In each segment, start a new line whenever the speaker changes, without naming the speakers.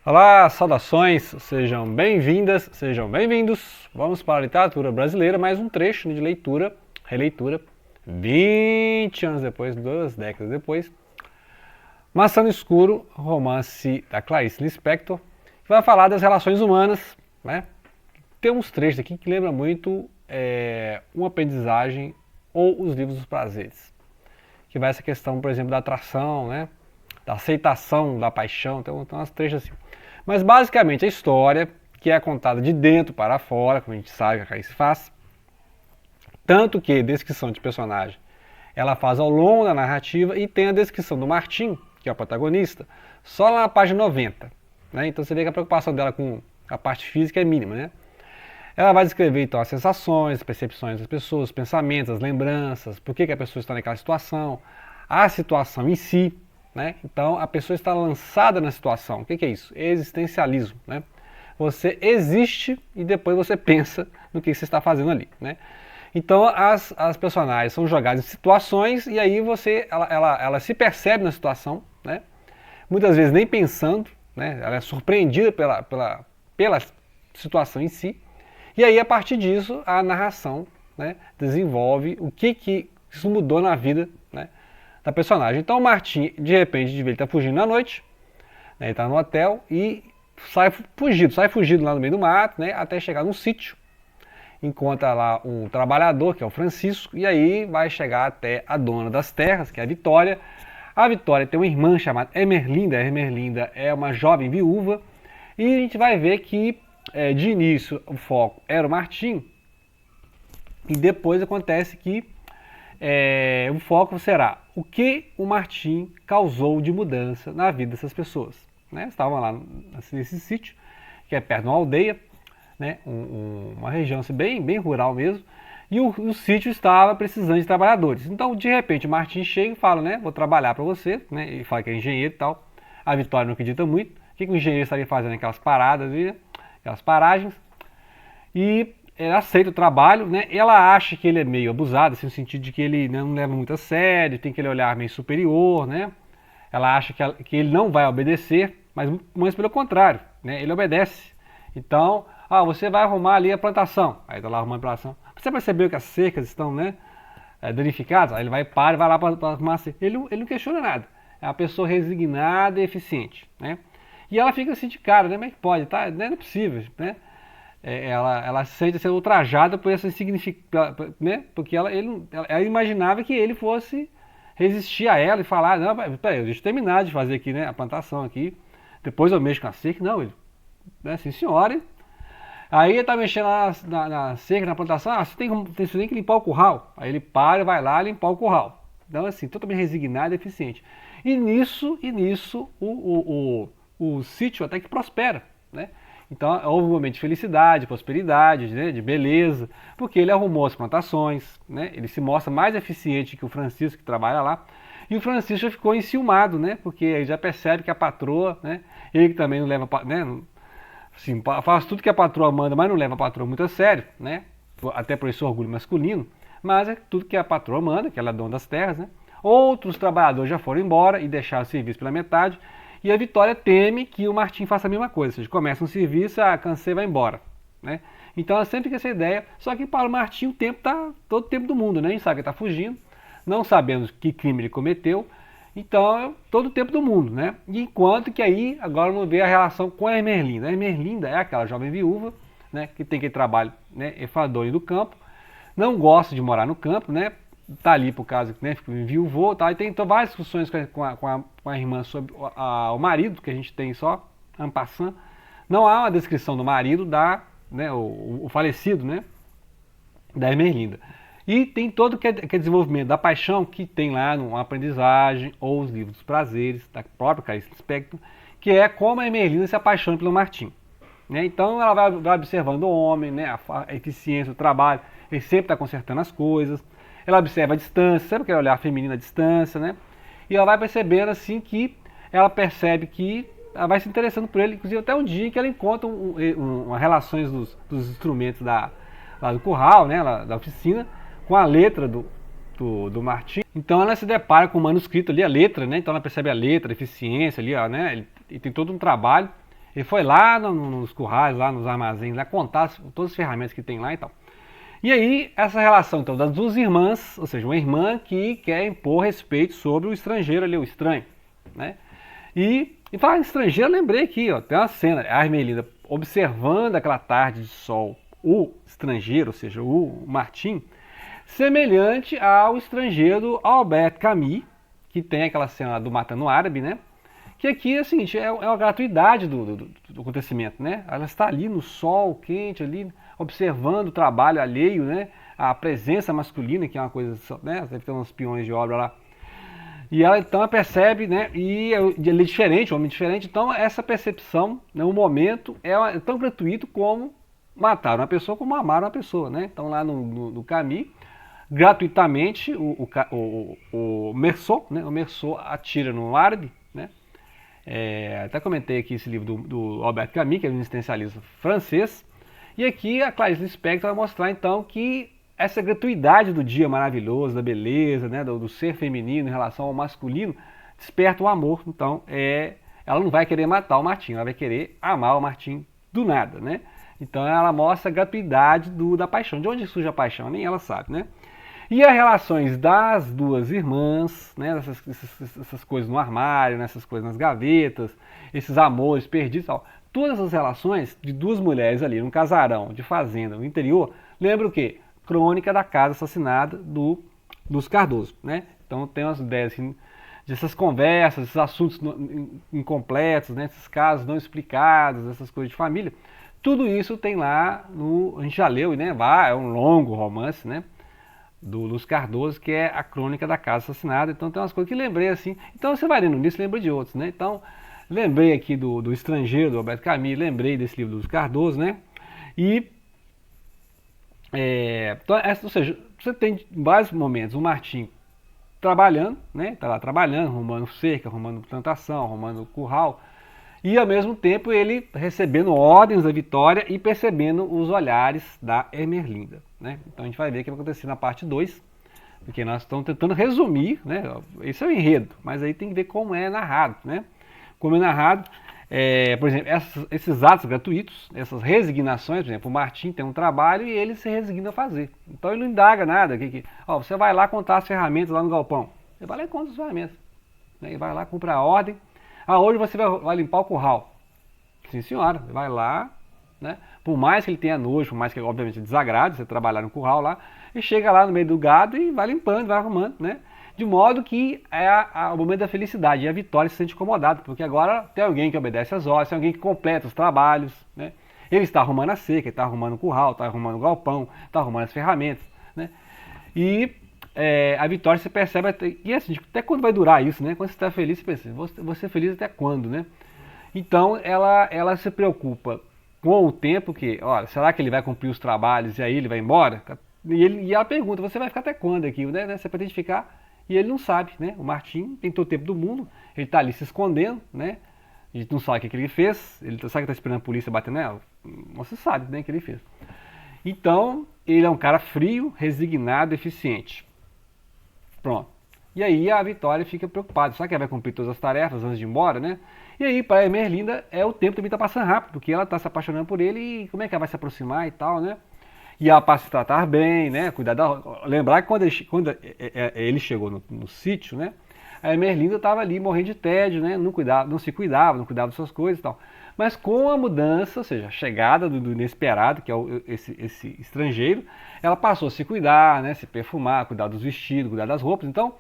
Olá, saudações, sejam bem-vindas, sejam bem-vindos. Vamos para a literatura brasileira, mais um trecho de leitura, releitura, 20 anos depois, 2 décadas depois. Maçã no Escuro, romance da Clarice Lispector, que vai falar das relações humanas, né? Tem uns trechos aqui que lembram muito uma aprendizagem ou os livros dos prazeres, que vai essa questão, por exemplo, da atração, né? Da aceitação, da paixão, então umas trechos assim. Mas basicamente a história, que é contada de dentro para fora, como a gente sabe que a Clarice faz, tanto que descrição de personagem ela faz ao longo da narrativa e tem a descrição do Martim, que é o protagonista, só lá na página 90. Né? Então você vê que a preocupação dela com a parte física é mínima. Né? Ela vai descrever então as sensações, as percepções das pessoas, os pensamentos, as lembranças, por que a pessoa está naquela situação, a situação em si. Né? Então a pessoa está lançada na situação. O que é isso? Existencialismo. Né? Você existe e depois você pensa no que você está fazendo ali. Né? Então as personagens são jogadas em situações e aí ela se percebe na situação, né? Muitas vezes nem pensando, né? Ela é surpreendida pela situação em si. E aí a partir disso a narração, né, desenvolve o que isso mudou na vida, né, da personagem. Então o Martim, de repente, ele está fugindo à noite, né, ele está no hotel e sai fugido lá no meio do mato, né, até chegar num sítio. Encontra lá um trabalhador, que é o Francisco, e aí vai chegar até a dona das terras, que é a Vitória. A Vitória tem uma irmã chamada Emerlinda. A Emerlinda é uma jovem viúva. E a gente vai ver que, de início, o foco era o Martim. E depois acontece que o foco será o que o Martim causou de mudança na vida dessas pessoas. Né? Estavam lá nesse sítio, que é perto de uma aldeia, né, uma região assim, bem rural mesmo, e o sítio estava precisando de trabalhadores. Então, de repente, o Martim chega e fala, né, vou trabalhar para você, né, ele fala que é engenheiro e tal. A Vitória não acredita muito. O que o engenheiro estaria fazendo aquelas paradas, aquelas paragens? E ela aceita o trabalho, né, ela acha que ele é meio abusado, assim, no sentido de que ele não leva muito a sério, tem aquele olhar meio superior, né? Ela acha que ele não vai obedecer, mas pelo contrário, né, ele obedece. Então, você vai arrumar ali a plantação. Aí está lá arrumando a plantação. Você percebeu que as cercas estão, né, danificadas? Aí ele vai lá para arrumar a cerca. Ele não questiona nada. É uma pessoa resignada e eficiente. Né? E ela fica assim de cara, né? Como é que pode? Tá? Não é possível. Né? Ela se sente ser ultrajada por essa insignificância, né? Porque ela imaginava que ele fosse resistir a ela e falar, não, peraí, deixa eu terminar de fazer aqui, né, a plantação aqui, depois eu mexo com a cerca. Não, ele, né, sim senhora. Aí ele tá mexendo lá na cerca, na plantação, você tem que limpar o curral. Aí ele para e vai lá limpar o curral. Então, assim, totalmente resignado e eficiente. E nisso o sítio até que prospera, né? Então, houve um momento de felicidade, prosperidade, né, de beleza, porque ele arrumou as plantações, né? Ele se mostra mais eficiente que o Francisco, que trabalha lá. E o Francisco já ficou enciumado, né? Porque ele já percebe que a patroa, né? Ele que também não leva, né? Assim, faz tudo que a patroa manda, mas não leva a patroa muito a sério, né? Até por esse orgulho masculino. Mas é tudo que a patroa manda, que ela é dona das terras, né? Outros trabalhadores já foram embora e deixaram o serviço pela metade. E a Vitória teme que o Martim faça a mesma coisa. Ou seja, começa um serviço, cansei, vai embora. Né? Então ela sempre fica essa ideia. Só que para o Martim o tempo está todo o tempo do mundo, né? A gente sabe que ele está fugindo, não sabemos que crime ele cometeu. Então, todo o tempo do mundo, né? E enquanto que aí, agora vamos ver a relação com a Emerlinda. A Emerlinda é aquela jovem viúva, né? Que tem aquele trabalho, né, enfadonho do campo. Não gosta de morar no campo, né? Tá ali por causa, né? Viúvou, tá? E tem então, várias discussões com a irmã sobre o marido, que a gente tem só, en passant. Não há uma descrição do marido né, o falecido, né? Da Emerlinda. E tem todo aquele desenvolvimento da paixão que tem lá no Aprendizagem ou os livros dos prazeres, da própria Clarice Lispector, que é como a Emerlinda se apaixona pelo Martim. Né? Então ela vai observando o homem, né? A eficiência do trabalho, ele sempre está consertando as coisas. Ela observa a distância, sempre aquele olhar feminino à distância, né? E ela vai percebendo assim que ela percebe que ela vai se interessando por ele, inclusive até um dia que ela encontra relações dos instrumentos lá do curral, né? Da oficina, com a letra do Martim. Então ela se depara com o manuscrito ali, a letra, né? Então ela percebe a letra, a eficiência ali, ó, né? E tem todo um trabalho. Ele foi lá nos currais, lá nos armazéns, lá contar todas as ferramentas que tem lá e tal. E aí, essa relação então das duas irmãs, ou seja, uma irmã que quer impor respeito sobre o estrangeiro ali, o estranho, né? E falar em estrangeiro, eu lembrei aqui, ó, tem uma cena, a Ermelinda observando aquela tarde de sol, o estrangeiro, ou seja, o Martim, semelhante ao estrangeiro do Albert Camus, que tem aquela cena do Matando Árabe, né? Que aqui é o seguinte, é uma gratuidade do acontecimento, né? Ela está ali no sol quente, ali, observando o trabalho alheio, né? A presença masculina, que é uma coisa, né? Deve ter uns peões de obra lá. E ela então percebe, né? E ele é diferente, um homem diferente. Então essa percepção, né, o momento, é tão gratuito como matar uma pessoa, como amar uma pessoa, né? Então lá no Camus, gratuitamente, o Meursault, né? O Meursault atira no árabe, né? Até comentei aqui esse livro do Albert Camus, que é um existencialista francês. E aqui a Clarice Lispector vai mostrar então que essa gratuidade do dia maravilhoso, da beleza, né, do ser feminino em relação ao masculino, desperta o amor. Então, ela não vai querer matar o Martim, ela vai querer amar o Martim do nada, né? Então ela mostra a gratuidade da paixão. De onde surge a paixão? Nem ela sabe, né? E as relações das duas irmãs, né, essas coisas no armário, essas coisas nas gavetas, esses amores perdidos e tal. Todas as relações de duas mulheres ali, num casarão, de fazenda, no interior, lembra o quê? Crônica da casa assassinada dos Cardoso, né? Então tem umas ideias assim, dessas conversas, esses assuntos incompletos, né, esses casos não explicados, essas coisas de família. Tudo isso tem lá a gente já leu, né? É um longo romance, né? Do Luz Cardoso, que é a crônica da casa assassinada. Então tem umas coisas que lembrei assim. Então você vai lendo nisso, lembra de outros, né? Então lembrei aqui do Estrangeiro, do Alberto Camus, lembrei desse livro do Luz Cardoso, né? E então, ou seja, você tem em vários momentos o Martim trabalhando, né? Tá lá trabalhando, arrumando cerca, arrumando plantação, arrumando curral, e ao mesmo tempo ele recebendo ordens da Vitória e percebendo os olhares da Ermelinda, né? Então a gente vai ver o que vai acontecer na parte 2, porque nós estamos tentando resumir, né? Esse é o enredo, mas aí tem que ver como é narrado, né? Como é narrado, por exemplo, esses atos gratuitos, essas resignações, por exemplo, o Martim tem um trabalho e ele se resigna a fazer. Então ele não indaga nada. Você vai lá contar as ferramentas lá no galpão. Ele vai lá e conta as ferramentas. Né? Ele vai lá, cumpre a ordem. Hoje você vai limpar o curral. Sim, senhora. Ele vai lá, né? Por mais que ele tenha nojo, por mais que ele, obviamente, desagrade você trabalhar no curral lá, ele chega lá no meio do gado e vai limpando, vai arrumando, né? De modo que é o momento da felicidade. E a Vitória se sente incomodada, porque agora tem alguém que obedece às ordens, tem alguém que completa os trabalhos, né? Ele está arrumando a seca, ele está arrumando o curral, está arrumando o galpão, está arrumando as ferramentas, né? E a Vitória se percebe, e assim, até quando vai durar isso, né? Quando você está feliz, você pensa, vou ser feliz até quando, né? Então ela se preocupa com o tempo que, olha, será que ele vai cumprir os trabalhos e aí ele vai embora? E ela pergunta, você vai ficar até quando aqui, né? Você pretende ficar? E ele não sabe, né? O Martim tem todo o tempo do mundo, ele está ali se escondendo, né? A gente não sabe o que ele fez, ele sabe que está esperando a polícia bater nela? Não se sabe, né, o que ele fez. Então, ele é um cara frio, resignado, eficiente. Pronto. E aí a Vitória fica preocupada, será que ela vai cumprir todas as tarefas antes de ir embora, né? E aí, para a Ermelinda, o tempo também está passando rápido, porque ela está se apaixonando por ele e como é que ela vai se aproximar e tal, né? E ela passa a se tratar bem, né? Lembrar que quando ele chegou no sítio, né? A Ermelinda estava ali morrendo de tédio, né? Não se cuidava, não cuidava das suas coisas e tal. Mas com a mudança, ou seja, a chegada do inesperado, que é esse estrangeiro, ela passou a se cuidar, né? Se perfumar, cuidar dos vestidos, cuidar das roupas. Então,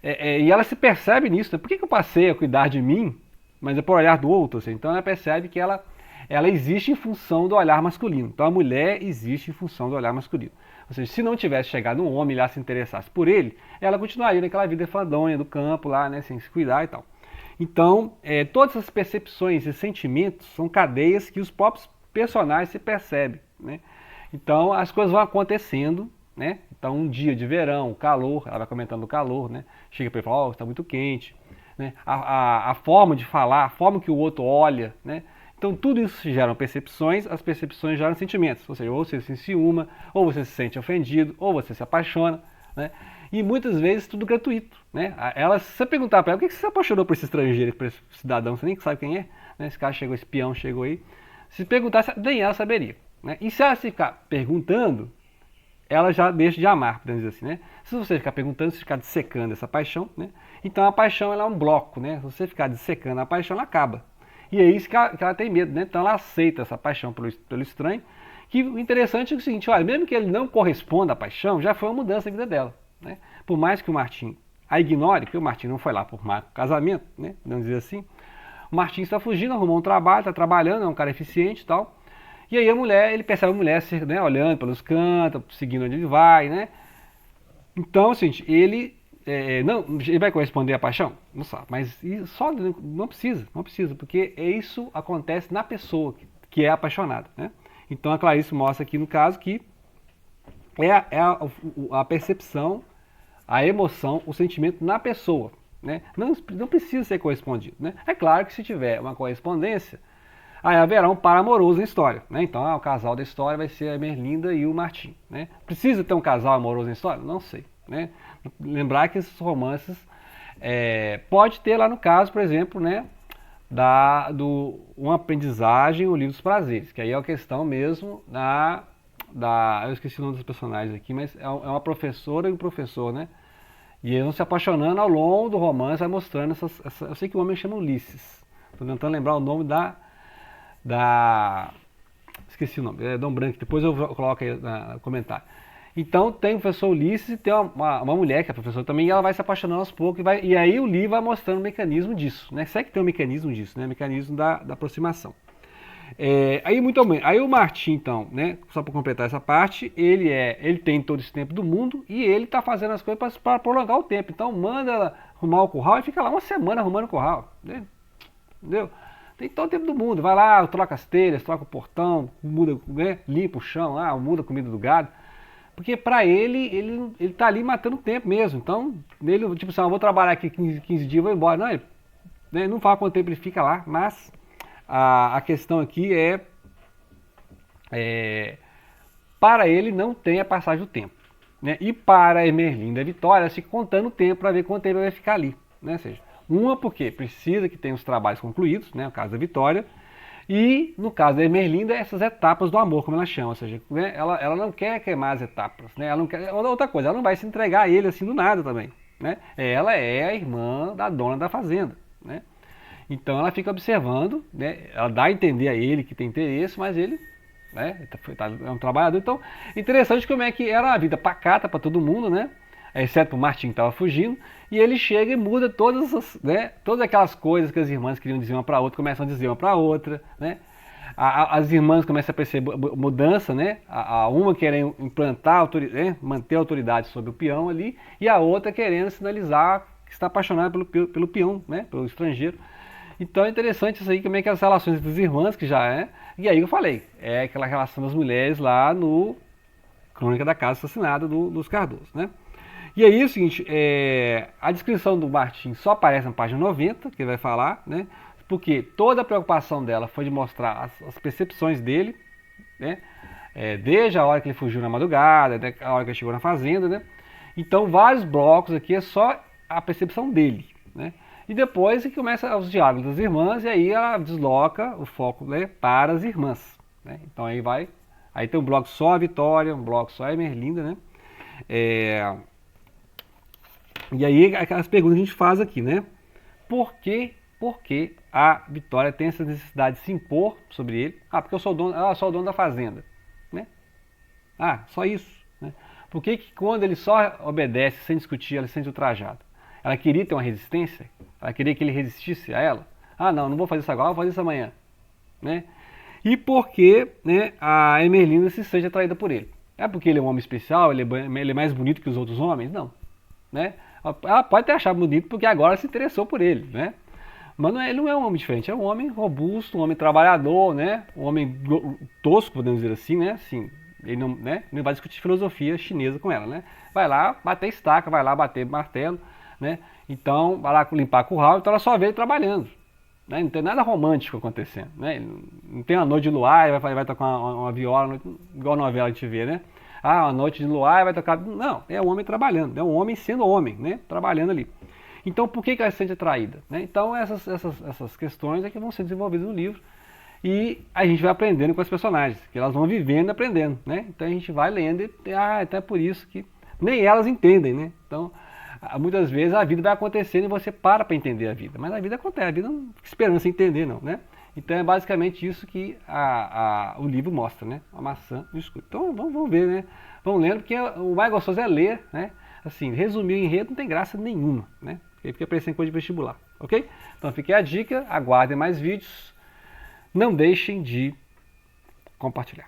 e ela se percebe nisso, né? Por que eu passei a cuidar de mim, mas é por olhar do outro? Assim? Então ela percebe que ela existe em função do olhar masculino. Então a mulher existe em função do olhar masculino. Ou seja, se não tivesse chegado um homem e ela se interessasse por ele, ela continuaria naquela vida fandonha do campo lá, né, sem se cuidar e tal. Então, todas essas percepções e sentimentos são cadeias que os próprios personagens se percebem, né? Então as coisas vão acontecendo, né? Então um dia de verão, calor, ela vai comentando o calor, né? Chega para ele e fala, está muito quente, né? A forma de falar, a forma que o outro olha, né? Então tudo isso gera percepções, as percepções geram sentimentos, ou seja, ou você se enciuma, ou você se sente ofendido, ou você se apaixona, né? e muitas vezes tudo gratuito, né? Ela, se você perguntar para ela, por que você se apaixonou por esse estrangeiro, por esse cidadão, você nem sabe quem é, né? Esse cara chegou, esse peão chegou aí, se perguntasse, nem ela saberia, né? E se ela ficar perguntando, ela já deixa de amar, podemos dizer assim, né? Se você ficar perguntando, se ficar dissecando essa paixão, né? Então a paixão ela é um bloco, né? Se você ficar dissecando a paixão, ela acaba. E é isso que ela tem medo, né? Então ela aceita essa paixão pelo estranho. Que o interessante é o seguinte, olha, mesmo que ele não corresponda à paixão, já foi uma mudança na vida dela, né? Por mais que o Martim a ignore, porque o Martim não foi lá por casamento, né? Vamos dizer assim. O Martim está fugindo, arrumou um trabalho, está trabalhando, é um cara eficiente e tal. E aí a mulher, ele percebe a mulher, né, olhando pelos cantos, seguindo onde ele vai, né? Então, assim, ele vai corresponder à paixão? Não sabe, mas só não precisa, porque isso acontece na pessoa que é apaixonada, né? Então a Clarice mostra aqui no caso que é a percepção, a emoção, o sentimento na pessoa, né? Não precisa ser correspondido, né? É claro que se tiver uma correspondência, aí haverá um par amoroso na história, né? Então o casal da história vai ser a Merlinda e o Martim, né? Precisa ter um casal amoroso na história? Não sei, né? Lembrar que esses romances pode ter lá no caso, por exemplo, né? Uma aprendizagem, o livro dos prazeres, que aí é a questão mesmo eu esqueci o nome dos personagens aqui, mas é uma professora e um professor, né? E eles vão se apaixonando ao longo do romance, vai mostrando eu sei que o homem chama Ulisses, estou tentando lembrar o nome esqueci o nome, é Dom Branco, depois eu coloco aí no comentário. Então tem o professor Ulisses e tem uma mulher que é professora também, e ela vai se apaixonando aos poucos, e aí o livro vai mostrando o mecanismo disso, né? Será que tem um mecanismo disso, né? O mecanismo da aproximação. Aí o Martim, então, né? Só para completar essa parte, ele tem todo esse tempo do mundo e ele está fazendo as coisas para prolongar o tempo. Então manda ela arrumar o curral e fica lá uma semana arrumando o curral, né? Entendeu? Tem todo o tempo do mundo, vai lá, troca as telhas, troca o portão, muda, né? Limpa o chão, muda a comida do gado. Porque pra ele tá ali matando tempo mesmo. Então, ele, tipo assim, eu vou trabalhar aqui 15 dias e vou embora. Não, ele não fala quanto tempo ele fica lá, mas a questão aqui para ele não tem a passagem do tempo, né? E para a Emerlinda e a Vitória, fica contando o tempo para ver quanto tempo ele vai ficar ali, né? Ou seja, porque precisa que tenha os trabalhos concluídos, né? No caso da Vitória. E, no caso da Emerlinda, essas etapas do amor, como ela chama. Ou seja, né, ela não quer queimar as etapas. Né, ela não quer, outra coisa, ela não vai se entregar a ele assim do nada também. Né? Ela é a irmã da dona da fazenda. Né? Então ela fica observando, né, ela dá a entender a ele que tem interesse, mas ele, né, é um trabalhador. Então, interessante como é que era a vida pacata para todo mundo, né? Exceto o Martim que estava fugindo, e ele chega e muda todas aquelas coisas que as irmãs queriam dizer uma para a outra, começam a dizer uma para a outra, né? As irmãs começam a perceber mudança, né? Uma querendo implantar, manter a autoridade sobre o peão ali, e a outra querendo sinalizar que está apaixonada pelo peão, né? Pelo estrangeiro. Então é interessante isso aí, como é que as relações das irmãs, que já e aí eu falei, é aquela relação das mulheres lá no Crônica da Casa Assassinada dos Cardoso, né? E aí é o seguinte, a descrição do Martim só aparece na página 90, que ele vai falar, né? Porque toda a preocupação dela foi de mostrar as percepções dele, né? Desde a hora que ele fugiu na madrugada, até a hora que ele chegou na fazenda, né? Então vários blocos aqui é só a percepção dele, né? E depois que começa os diálogos das irmãs, e aí ela desloca o foco, né, para as irmãs, né? Então aí tem um bloco só a Vitória, um bloco só a Emerlinda, né? E aí aquelas perguntas que a gente faz aqui, né? Por que a Vitória tem essa necessidade de se impor sobre ele? Porque eu sou o dono da fazenda, né? Só isso, né? Por que quando ele só obedece sem discutir, ela se sente ultrajada? Ela queria ter uma resistência? Ela queria que ele resistisse a ela? Não vou fazer isso agora, vou fazer isso amanhã, né? E por que, né, a Emerlinda se sente atraída por ele? É porque ele é um homem especial, ele é mais bonito que os outros homens? Não, né? Ela pode ter achado bonito porque agora se interessou por ele, né? Mas ele não é um homem diferente, é um homem robusto, um homem trabalhador, né? Um homem tosco, podemos dizer assim, né? Assim, ele não vai discutir filosofia chinesa com ela, né? Vai lá bater estaca, vai lá bater martelo, né? Então, vai lá limpar curral, então ela só vê ele trabalhando, né? Não tem nada romântico acontecendo, né? Não tem uma noite de luar, vai tocar uma viola, igual a novela a gente vê, né? a noite de luar vai tocar. Não, é o homem trabalhando, é um homem sendo homem, né? Trabalhando ali. Então, por que ela se sente atraída? Né? Então, essas questões é que vão ser desenvolvidas no livro. E a gente vai aprendendo com as personagens, que elas vão vivendo e aprendendo, né? Então a gente vai lendo e, então é por isso que nem elas entendem, né? Então, muitas vezes a vida vai acontecendo e você para entender a vida. Mas a vida acontece, a vida não fica esperando você entender, não, né? Então é basicamente isso que o livro mostra, né? A maçã no escuro. Então vamos ver, né? Vamos lendo, porque o mais gostoso é ler, né? Assim, resumir o enredo não tem graça nenhuma, né? Porque fica parecendo coisa de vestibular, ok? Então fique a dica, aguardem mais vídeos. Não deixem de compartilhar.